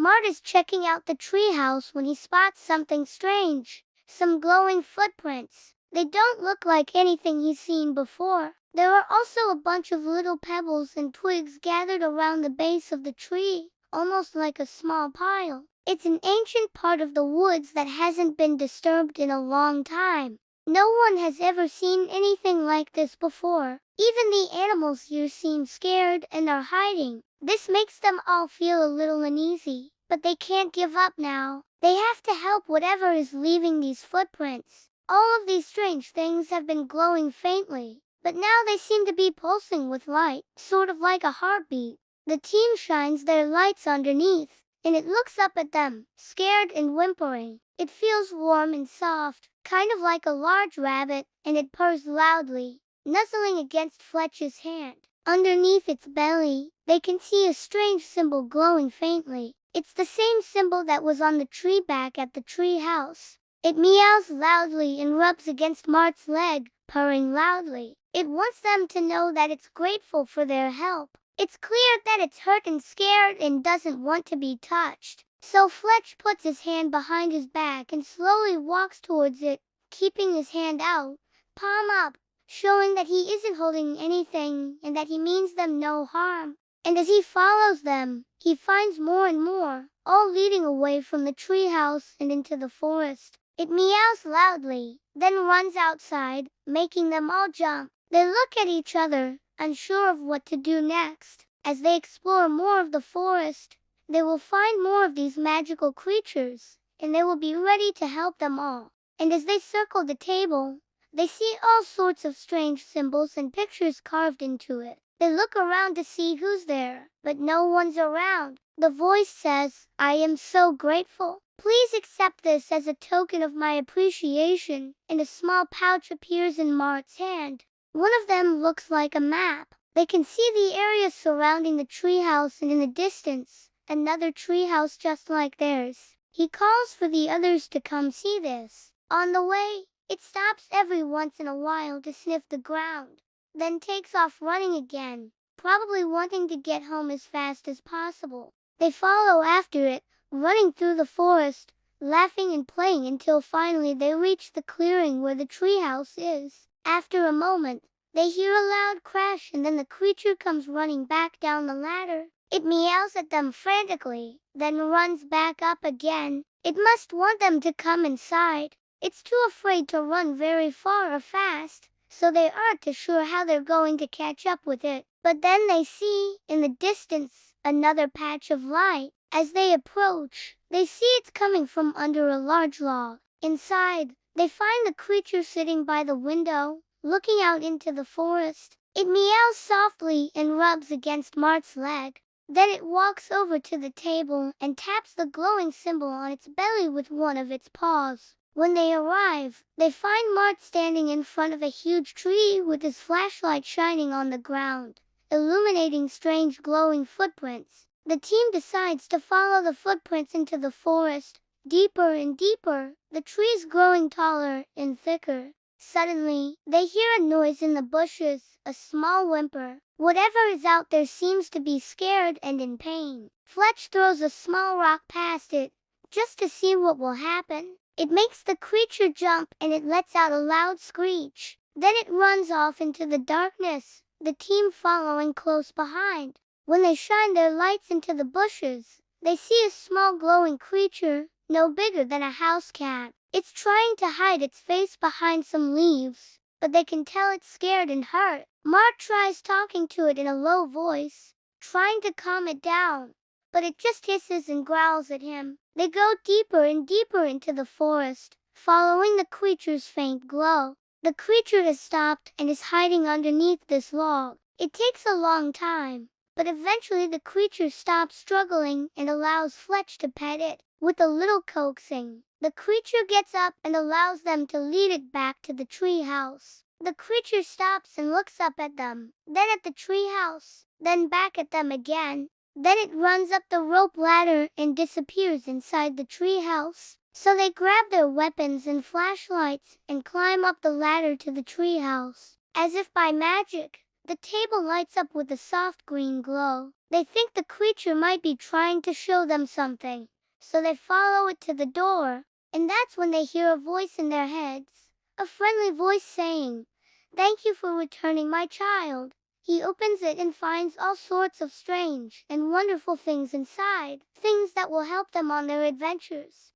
Mart is checking out the treehouse when he spots something strange. Some glowing footprints. They don't look like anything he's seen before. There are also a bunch of little pebbles and twigs gathered around the base of the tree, almost like a small pile. It's an ancient part of the woods that hasn't been disturbed in a long time. No one has ever seen anything like this before. Even the animals here seem scared and are hiding. This makes them all feel a little uneasy, but they can't give up now. They have to help whatever is leaving these footprints. All of these strange things have been glowing faintly, but now they seem to be pulsing with light, sort of like a heartbeat. The team shines their lights underneath, and it looks up at them, scared and whimpering. It feels warm and soft, kind of like a large rabbit, and it purrs loudly, nuzzling against Fletch's hand. Underneath its belly, they can see a strange symbol glowing faintly. It's the same symbol that was on the tree back at the tree house. It meows loudly and rubs against Mart's leg, purring loudly. It wants them to know that it's grateful for their help. It's clear that it's hurt and scared and doesn't want to be touched. So Fletch puts his hand behind his back and slowly walks towards it, keeping his hand out, palm up, showing that he isn't holding anything and that he means them no harm. And as he follows them, he finds more and more, all leading away from the treehouse and into the forest. It meows loudly, then runs outside, making them all jump. They look at each other, unsure of what to do next. As they explore more of the forest, they will find more of these magical creatures, and they will be ready to help them all. And as they circle the table, they see all sorts of strange symbols and pictures carved into it. They look around to see who's there, but no one's around. The voice says, "I am so grateful. Please accept this as a token of my appreciation," and a small pouch appears in Mart's hand. One of them looks like a map. They can see the area surrounding the treehouse and in the distance, another treehouse just like theirs. He calls for the others to come see this. On the way, it stops every once in a while to sniff the ground, then takes off running again, probably wanting to get home as fast as possible. They follow after it, running through the forest, laughing and playing until finally they reach the clearing where the treehouse is. After a moment, they hear a loud crash and then the creature comes running back down the ladder. It meows at them frantically, then runs back up again. It must want them to come inside. It's too afraid to run very far or fast, so they aren't too sure how they're going to catch up with it. But then they see, in the distance, another patch of light. As they approach, they see it's coming from under a large log. Inside, they find the creature sitting by the window, looking out into the forest. It meows softly and rubs against Mart's leg. Then it walks over to the table and taps the glowing symbol on its belly with one of its paws. When they arrive, they find Mart standing in front of a huge tree with his flashlight shining on the ground, illuminating strange glowing footprints. The team decides to follow the footprints into the forest, deeper and deeper, the trees growing taller and thicker. Suddenly, they hear a noise in the bushes, a small whimper. Whatever is out there seems to be scared and in pain. Fletch throws a small rock past it, just to see what will happen. It makes the creature jump and it lets out a loud screech. Then it runs off into the darkness, the team following close behind. When they shine their lights into the bushes, they see a small glowing creature, no bigger than a house cat. It's trying to hide its face behind some leaves, but they can tell it's scared and hurt. Mart tries talking to it in a low voice, trying to calm it down, but it just hisses and growls at him. They go deeper and deeper into the forest, following the creature's faint glow. The creature has stopped and is hiding underneath this log. It takes a long time, but eventually the creature stops struggling and allows Fletch to pet it. With a little coaxing, the creature gets up and allows them to lead it back to the treehouse. The creature stops and looks up at them, then at the treehouse, then back at them again. Then it runs up the rope ladder and disappears inside the treehouse. So they grab their weapons and flashlights and climb up the ladder to the treehouse. As if by magic, The table lights up with a soft green glow. They think the creature might be trying to show them something, so they follow it to the door. And that's when they hear a voice in their heads, a friendly voice saying, "Thank you for returning my child." He opens it and finds all sorts of strange and wonderful things inside, things that will help them on their adventures.